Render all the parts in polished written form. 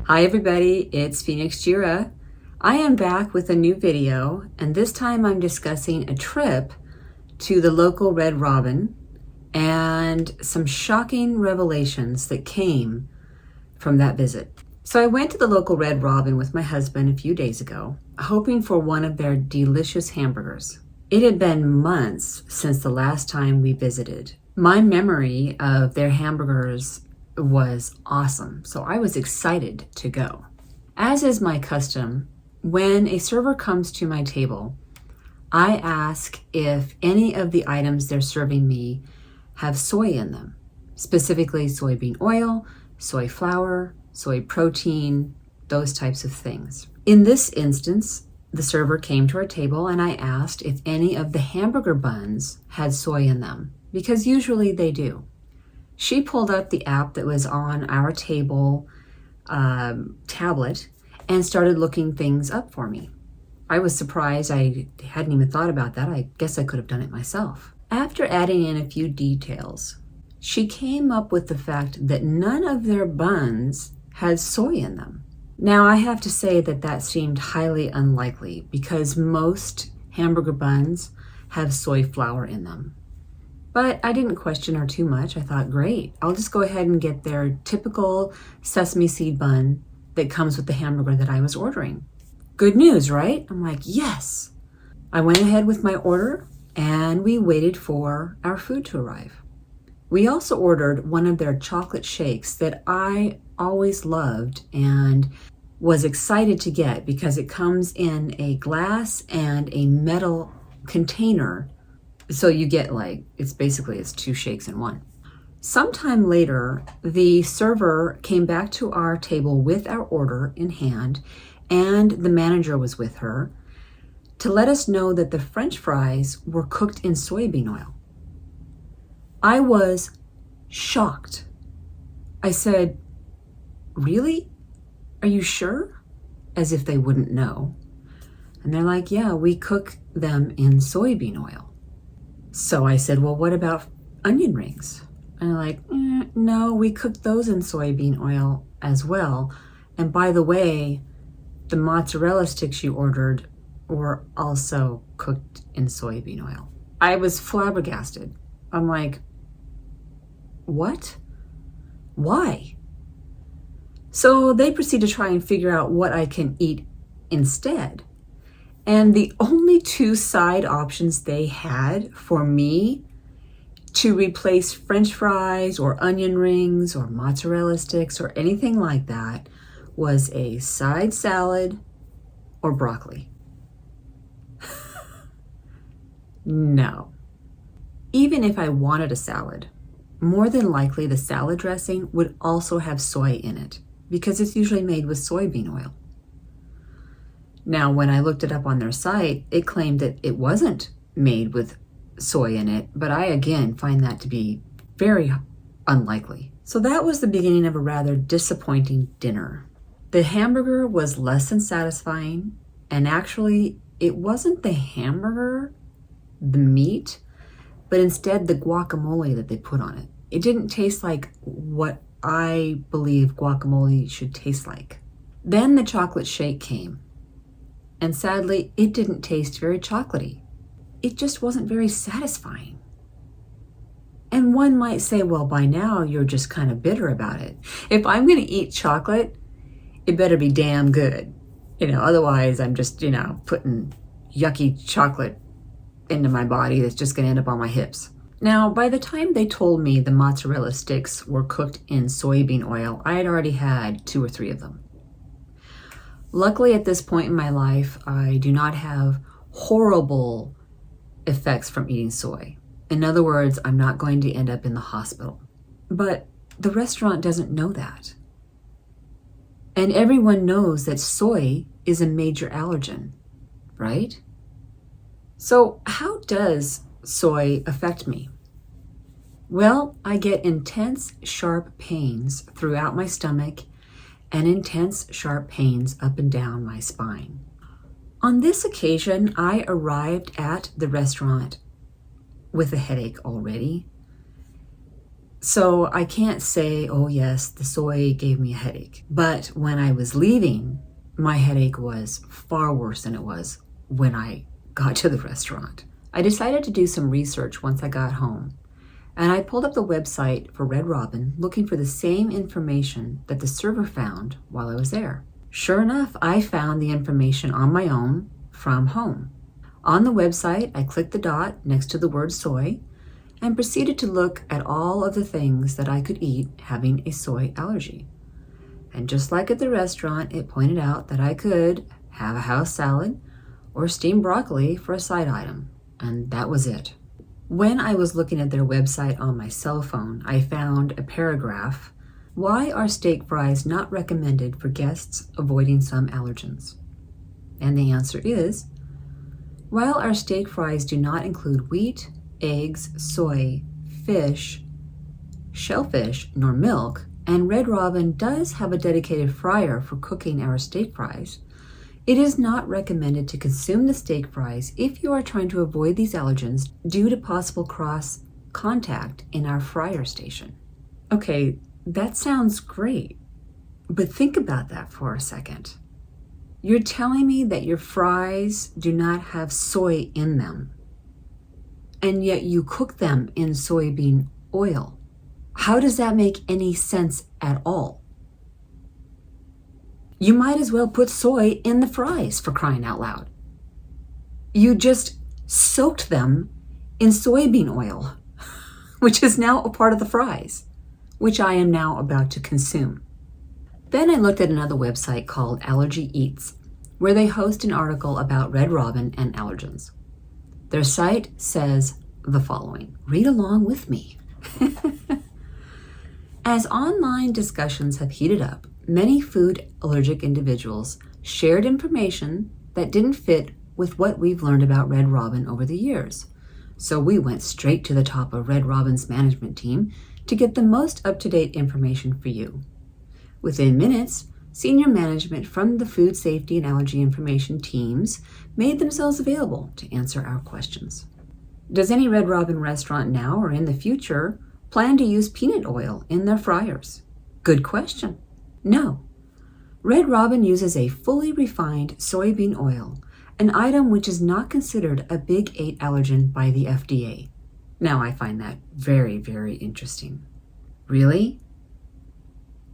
Hi everybody, it's Phoenix Jira. I am back with a new video, and this time I'm discussing a trip to the local Red Robin and some shocking revelations that came from that visit. So I went to the local Red Robin with my husband a few days ago, hoping for one of their delicious hamburgers. It had been months since the last time we visited. My memory of their hamburgers was awesome, so I was excited to go. As is my custom, when a server comes to my table, I ask if any of the items they're serving me have soy in them, specifically soybean oil, soy flour, soy protein, those types of things. In this instance, the server came to our table and I asked if any of the hamburger buns had soy in them, because usually they do. She pulled up the app that was on our table tablet and started looking things up for me. I was surprised. I hadn't even thought about that. I guess I could have done it myself. After adding in a few details, she came up with the fact that none of their buns had soy in them. Now, I have to say that seemed highly unlikely because most hamburger buns have soy flour in them. But I didn't question her too much. I thought, great, I'll just go ahead and get their typical sesame seed bun that comes with the hamburger that I was ordering. Good news, right? I'm like, yes. I went ahead with my order and we waited for our food to arrive. We also ordered one of their chocolate shakes that I always loved and was excited to get because it comes in a glass and a metal container. So you get it's two shakes in one. Sometime later, the server came back to our table with our order in hand, and the manager was with her to let us know that the French fries were cooked in soybean oil. I was shocked. I said, really? Are you sure? As if they wouldn't know. And they're like, yeah, we cook them in soybean oil. So I said, well, what about onion rings? And they're like, no, we cooked those in soybean oil as well. And by the way, the mozzarella sticks you ordered were also cooked in soybean oil. I was flabbergasted. I'm like, what? Why? So they proceed to try and figure out what I can eat instead. And the only two side options they had for me to replace French fries or onion rings or mozzarella sticks or anything like that was a side salad or broccoli. No. Even if I wanted a salad, more than likely the salad dressing would also have soy in it because it's usually made with soybean oil. Now, when I looked it up on their site, it claimed that it wasn't made with soy in it, but I again find that to be very unlikely. So that was the beginning of a rather disappointing dinner. The hamburger was less than satisfying, and actually it wasn't the hamburger, the meat, but instead the guacamole that they put on it. It didn't taste like what I believe guacamole should taste like. Then the chocolate shake came. And sadly, it didn't taste very chocolatey. It just wasn't very satisfying. And one might say, well, by now you're just kind of bitter about it. If I'm going to eat chocolate, it better be damn good. Otherwise I'm just, putting yucky chocolate into my body that's just going to end up on my hips. Now, by the time they told me the mozzarella sticks were cooked in soybean oil, I had already had 2 or 3 of them. Luckily, at this point in my life, I do not have horrible effects from eating soy. In other words, I'm not going to end up in the hospital. But the restaurant doesn't know that. And everyone knows that soy is a major allergen, right? So how does soy affect me? Well, I get intense, sharp pains throughout my stomach and intense, sharp pains up and down my spine. On this occasion, I arrived at the restaurant with a headache already. So I can't say, oh yes, the soy gave me a headache. But when I was leaving, my headache was far worse than it was when I got to the restaurant. I decided to do some research once I got home, and I pulled up the website for Red Robin looking for the same information that the server found while I was there. Sure enough, I found the information on my own from home. On the website, I clicked the dot next to the word soy and proceeded to look at all of the things that I could eat having a soy allergy. And just like at the restaurant, it pointed out that I could have a house salad or steamed broccoli for a side item, and that was it. When I was looking at their website on my cell phone, I found a paragraph, "Why are steak fries not recommended for guests avoiding some allergens?" And the answer is, while our steak fries do not include wheat, eggs, soy, fish, shellfish, nor milk, and Red Robin does have a dedicated fryer for cooking our steak fries, it is not recommended to consume the steak fries if you are trying to avoid these allergens due to possible cross contact in our fryer station. Okay, that sounds great, but think about that for a second. You're telling me that your fries do not have soy in them, and yet you cook them in soybean oil. How does that make any sense at all? You might as well put soy in the fries, for crying out loud. You just soaked them in soybean oil, which is now a part of the fries, which I am now about to consume. Then I looked at another website called Allergy Eats, where they host an article about Red Robin and allergens. Their site says the following. Read along with me. As online discussions have heated up, many food allergic individuals shared information that didn't fit with what we've learned about Red Robin over the years. So we went straight to the top of Red Robin's management team to get the most up-to-date information for you. Within minutes, senior management from the food safety and allergy information teams made themselves available to answer our questions. Does any Red Robin restaurant now or in the future plan to use peanut oil in their fryers? Good question. No. Red Robin uses a fully refined soybean oil, an item which is not considered a Big 8 allergen by the FDA. Now I find that very, very interesting. Really?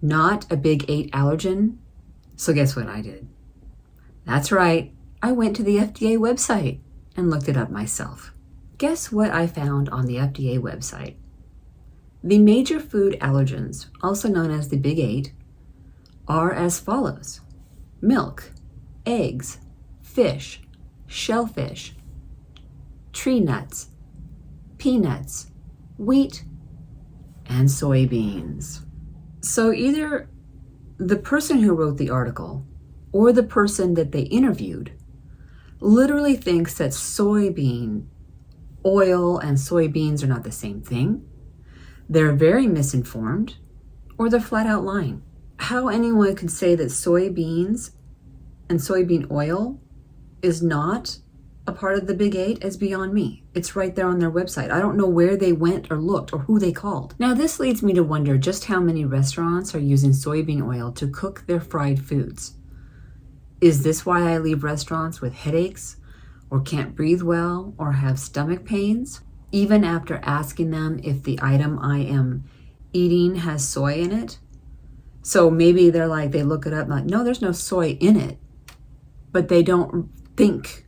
Not a Big 8 allergen? So guess what I did? That's right, I went to the FDA website and looked it up myself. Guess what I found on the FDA website? The major food allergens, also known as the Big 8, are as follows: milk, eggs, fish, shellfish, tree nuts, peanuts, wheat, and soybeans. So either the person who wrote the article or the person that they interviewed literally thinks that soybean oil and soybeans are not the same thing. They're very misinformed, or they're flat out lying. How anyone could say that soybeans and soybean oil is not a part of the Big 8 is beyond me. It's right there on their website. I don't know where they went or looked or who they called. Now this leads me to wonder just how many restaurants are using soybean oil to cook their fried foods. Is this why I leave restaurants with headaches or can't breathe well or have stomach pains, even after asking them if the item I am eating has soy in it? So maybe they're like, they look it up, like, no, there's no soy in it, but they don't think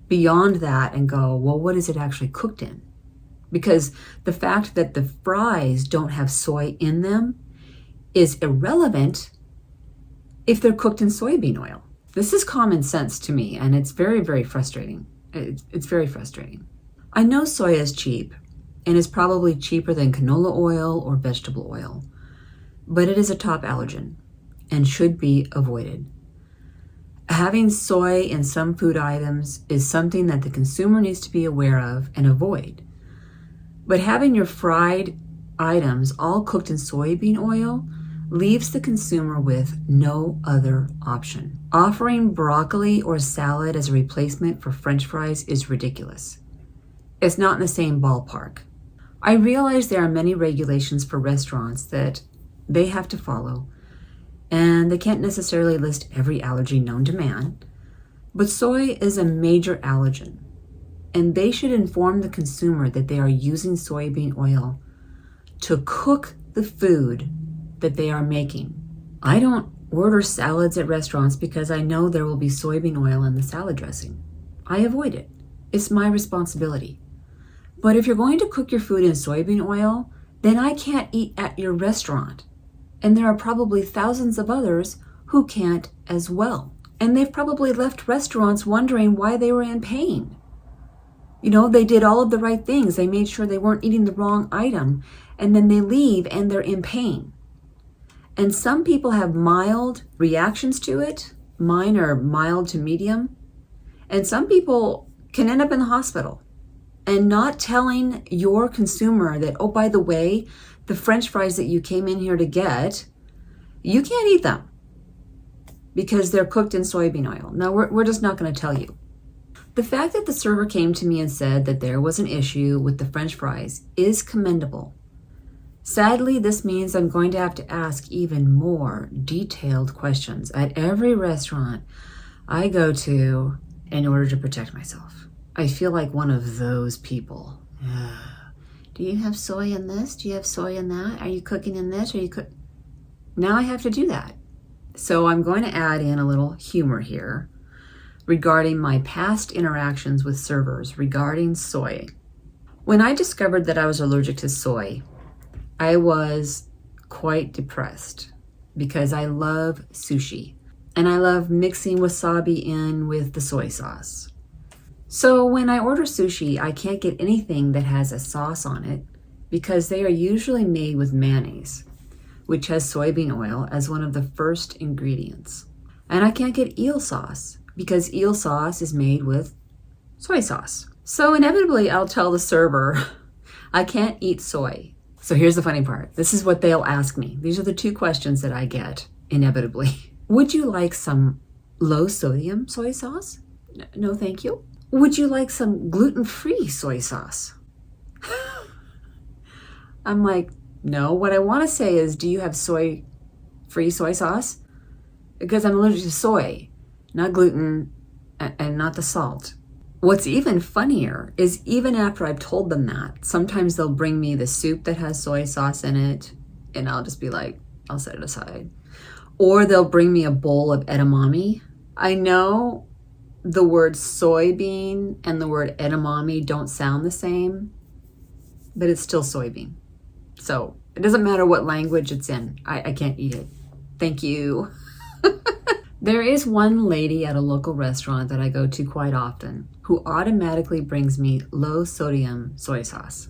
beyond that and go, well, what is it actually cooked in? Because the fact that the fries don't have soy in them is irrelevant if they're cooked in soybean oil. This is common sense to me, and it's very, very frustrating. It's very frustrating. I know soy is cheap and is probably cheaper than canola oil or vegetable oil, but it is a top allergen and should be avoided. Having soy in some food items is something that the consumer needs to be aware of and avoid. But having your fried items all cooked in soybean oil leaves the consumer with no other option. Offering broccoli or salad as a replacement for French fries is ridiculous. It's not in the same ballpark. I realize there are many regulations for restaurants that they have to follow, and they can't necessarily list every allergy known to man, but soy is a major allergen, and they should inform the consumer that they are using soybean oil to cook the food that they are making. I don't order salads at restaurants because I know there will be soybean oil in the salad dressing. I avoid it. It's my responsibility. But if you're going to cook your food in soybean oil, then I can't eat at your restaurant. And there are probably thousands of others who can't as well. And they've probably left restaurants wondering why they were in pain. You know, they did all of the right things. They made sure they weren't eating the wrong item. And then they leave and they're in pain. And some people have mild reactions to it. Mine are mild to medium. And some people can end up in the hospital. And not telling your consumer that, oh, by the way, the French fries that you came in here to get, you can't eat them because they're cooked in soybean oil. Now, we're just not going to tell you. The fact that the server came to me and said that there was an issue with the French fries is commendable. Sadly, this means I'm going to have to ask even more detailed questions at every restaurant I go to in order to protect myself. I feel like one of those people. Do you have soy in this? Do you have soy in that? Are you cooking in this? Now I have to do that. So I'm going to add in a little humor here regarding my past interactions with servers regarding soy. When I discovered that I was allergic to soy, I was quite depressed because I love sushi and I love mixing wasabi in with the soy sauce. So when I order sushi, I can't get anything that has a sauce on it because they are usually made with mayonnaise, which has soybean oil as one of the first ingredients. And I can't get eel sauce because eel sauce is made with soy sauce. So inevitably, I'll tell the server, I can't eat soy. So here's the funny part. This is what they'll ask me. These are the two questions that I get inevitably. Would you like some low sodium soy sauce? No, thank you. Would you like some gluten-free soy sauce? I'm like, no. What I want to say is, do you have soy-free soy sauce? Because I'm allergic to soy, not gluten, and not the salt. What's even funnier is even after I've told them that, sometimes they'll bring me the soup that has soy sauce in it, and I'll just be like, I'll set it aside. Or they'll bring me a bowl of edamame. I know the word soybean and the word edamame don't sound the same, but it's still soybean. So it doesn't matter what language it's in. I can't eat it. Thank you. There is one lady at a local restaurant that I go to quite often who automatically brings me low sodium soy sauce.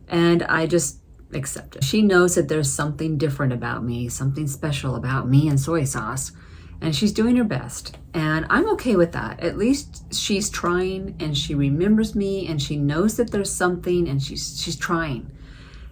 And I just accept it. She knows that there's something different about me, something special about me and soy sauce. And she's doing her best. And I'm okay with that. At least she's trying and she remembers me and she knows that there's something and she's trying.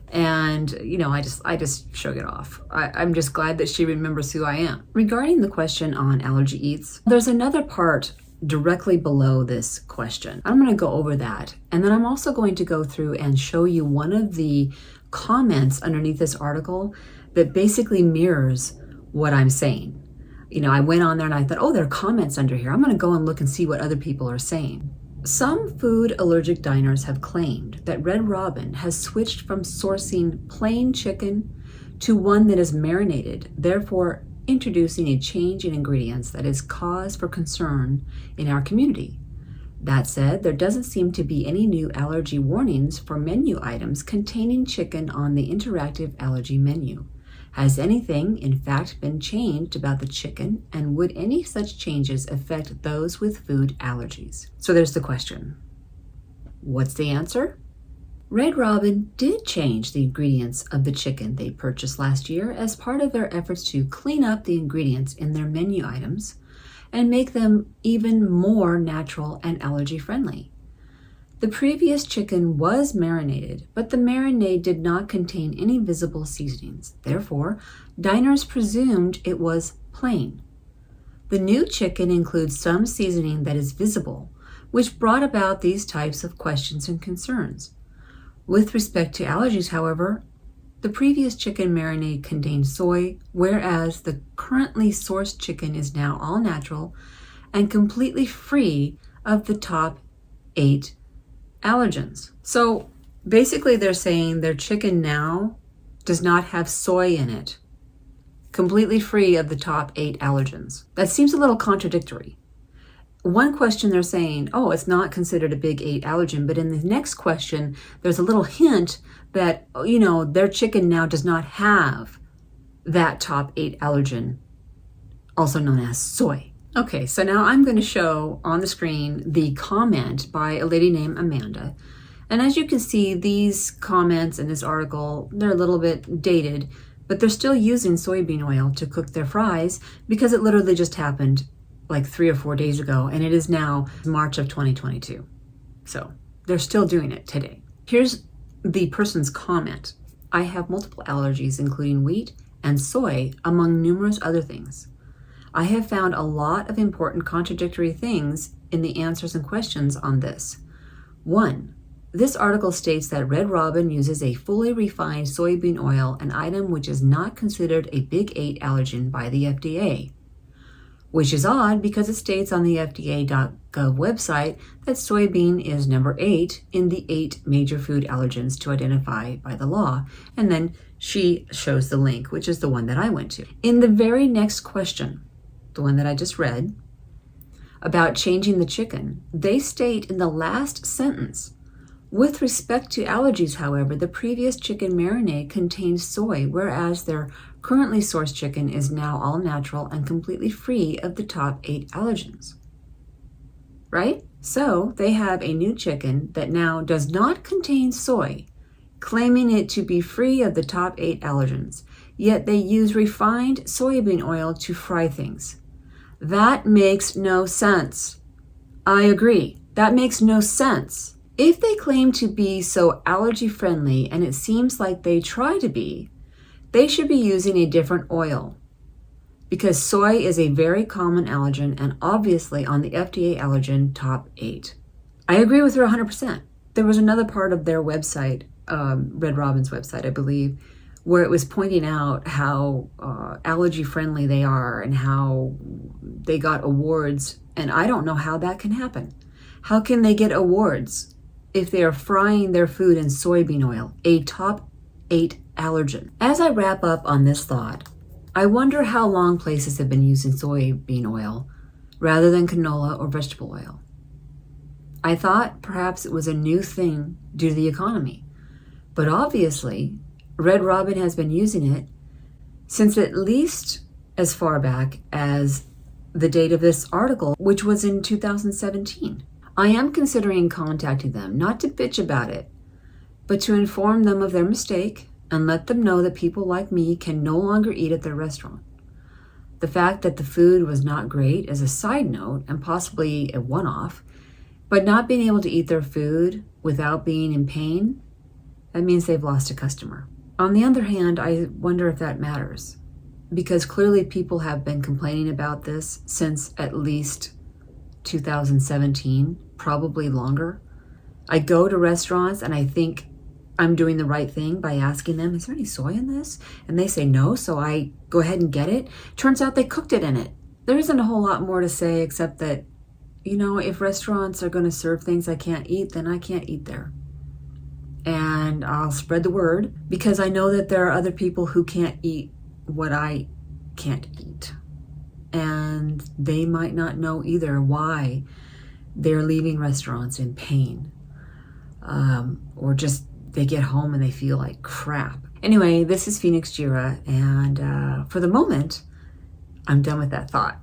And, you know, I just shrug it off. I'm just glad that she remembers who I am. Regarding the question on allergy eats, there's another part directly below this question. I'm going to go over that. And then I'm also going to go through and show you one of the comments underneath this article that basically mirrors what I'm saying. You know, I went on there and I thought, oh, there are comments under here. I'm going to go and look and see what other people are saying. Some food allergic diners have claimed that Red Robin has switched from sourcing plain chicken to one that is marinated, therefore introducing a change in ingredients that is cause for concern in our community. That said, there doesn't seem to be any new allergy warnings for menu items containing chicken on the interactive allergy menu. Has anything, in fact, been changed about the chicken, and would any such changes affect those with food allergies? So there's the question. What's the answer? Red Robin did change the ingredients of the chicken they purchased last year as part of their efforts to clean up the ingredients in their menu items and make them even more natural and allergy-friendly. The previous chicken was marinated, but the marinade did not contain any visible seasonings. Therefore, diners presumed it was plain. The new chicken includes some seasoning that is visible, which brought about these types of questions and concerns. With respect to allergies, however, the previous chicken marinade contained soy, whereas the currently sourced chicken is now all natural and completely free of the top 8 allergens. So basically they're saying their chicken now does not have soy in it, completely free of the top 8 allergens. That seems a little contradictory. One question they're saying, oh, it's not considered a big 8 allergen, but in the next question, there's a little hint that, their chicken now does not have that top 8 allergen, also known as soy. Okay, so now I'm going to show on the screen the comment by a lady named Amanda. And as you can see, these comments in this article, they're a little bit dated, but they're still using soybean oil to cook their fries because it literally just happened like 3 or 4 days ago, and it is now March of 2022. So they're still doing it today. Here's the person's comment. I have multiple allergies, including wheat and soy, among numerous other things. I have found a lot of important contradictory things in the answers and questions on this. 1. This article states that Red Robin uses a fully refined soybean oil, an item which is not considered a big 8 allergen by the FDA. Which is odd because it states on the FDA.gov website that soybean is number 8 in the 8 major food allergens to identify by the law. And then she shows the link, which is the one that I went to. In the very next question, the one that I just read, about changing the chicken, they state in the last sentence, with respect to allergies, however, the previous chicken marinade contained soy, whereas their currently sourced chicken is now all natural and completely free of the top 8 allergens. Right? So they have a new chicken that now does not contain soy, claiming it to be free of the top 8 allergens, yet they use refined soybean oil to fry things. That makes no sense. I agree. That makes no sense. If they claim to be so allergy friendly, and it seems like they try to be, they should be using a different oil, because soy is a very common allergen and obviously on the FDA allergen top 8. I agree with her 100%. There was another part of their website, Red Robin's website, I believe, where it was pointing out how allergy friendly they are and how they got awards, and I don't know how that can happen. How can they get awards if they are frying their food in soybean oil, a top 8 allergen? As I wrap up on this thought, I wonder how long places have been using soybean oil rather than canola or vegetable oil. I thought perhaps it was a new thing due to the economy, but obviously Red Robin has been using it since at least as far back as the date of this article, which was in 2017. I am considering contacting them, not to bitch about it, but to inform them of their mistake and let them know that people like me can no longer eat at their restaurant. The fact that the food was not great is a side note and possibly a one-off, but not being able to eat their food without being in pain, that means they've lost a customer. On the other hand, I wonder if that matters, because clearly people have been complaining about this since at least 2017, probably longer. I go to restaurants and I think I'm doing the right thing by asking them, is there any soy in this? And they say no, so I go ahead and get it. Turns out they cooked it in it. There isn't a whole lot more to say except that, if restaurants are going to serve things I can't eat, then I can't eat there. And I'll spread the word because I know that there are other people who can't eat what I can't eat. And they might not know either why they're leaving restaurants in pain, or just they get home and they feel like crap. Anyway, this is Phoenix Jira, and for the moment, I'm done with that thought.